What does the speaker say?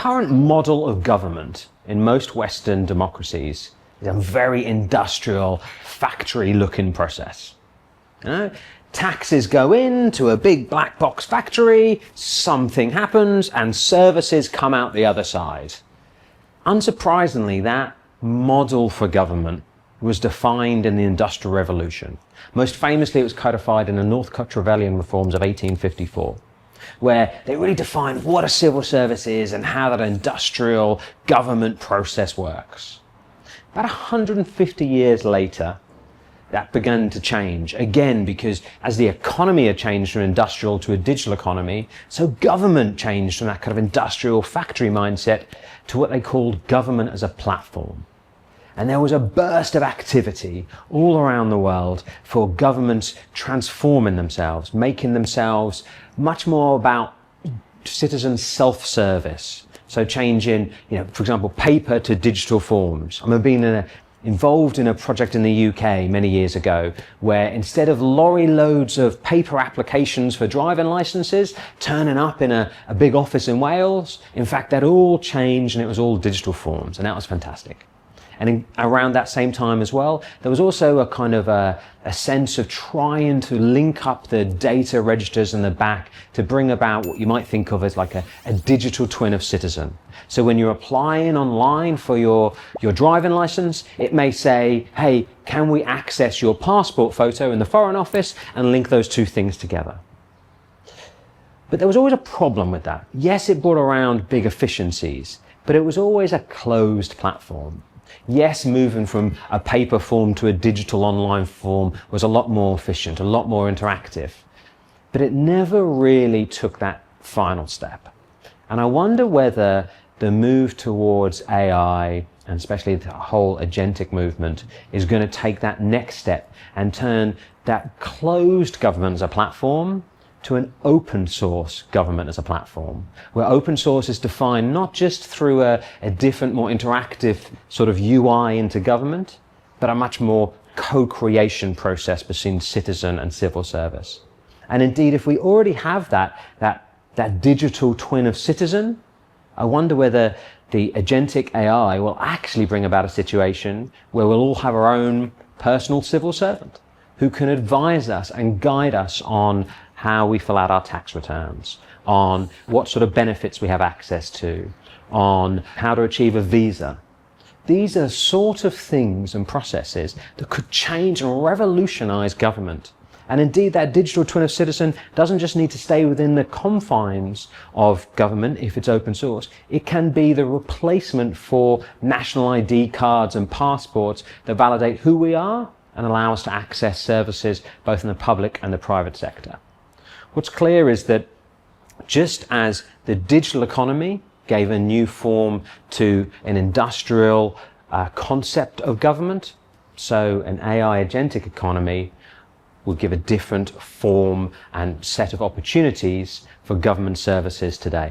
current model of government in most Western democracies is a very industrial, factory-looking process. You know, taxes go into a big black box factory, something happens, and services come out the other side. Unsurprisingly, that model for government was defined in the Industrial Revolution. Most famously, it was codified in the Northcote Rebellion reforms of 1854, where they really defined what a civil service is and how that industrial government process works. About 150 years later, that began to change, again, because as the economy had changed from industrial to a digital economy, so government changed from that kind of industrial factory mindset to what they called government as a platform. And there was a burst of activity all around the world for governments transforming themselves, making themselves much more about citizen self-service. So changing, for example, paper to digital forms. I remember being involved in a project in the UK many years ago where instead of lorry loads of paper applications for driving licenses turning up in a big office in Wales, in fact, that all changed and it was all digital forms, and that was fantastic. And around that same time as well, there was also a kind of a sense of trying to link up the data registers in the back to bring about what you might think of as like a digital twin of citizen. So when you're applying online for your driving license, it may say, hey, can we access your passport photo in the Foreign Office and link those two things together? But there was always a problem with that. Yes, it brought around big efficiencies, but it was always a closed platform. Yes, moving from a paper form to a digital online form was a lot more efficient, a lot more interactive, but it never really took that final step. And I wonder whether the move towards AI, and especially the whole agentic movement, is going to take that next step and turn that closed government as a platform to an open source government as a platform, where open source is defined not just through a different, more interactive sort of UI into government, but a much more co-creation process between citizen and civil service. And indeed, if we already have that digital twin of citizen, I wonder whether the agentic AI will actually bring about a situation where we'll all have our own personal civil servant who can advise us and guide us on how we fill out our tax returns, on what sort of benefits we have access to, on how to achieve a visa. These are sort of things and processes that could change and revolutionize government. And indeed, that digital twin of citizen doesn't just need to stay within the confines of government if it's open source. It can be the replacement for national ID cards and passports that validate who we are and allow us to access services both in the public and the private sector. What's clear is that just as the digital economy gave a new form to an industrial concept of government, so an AI agentic economy will give a different form and set of opportunities for government services today.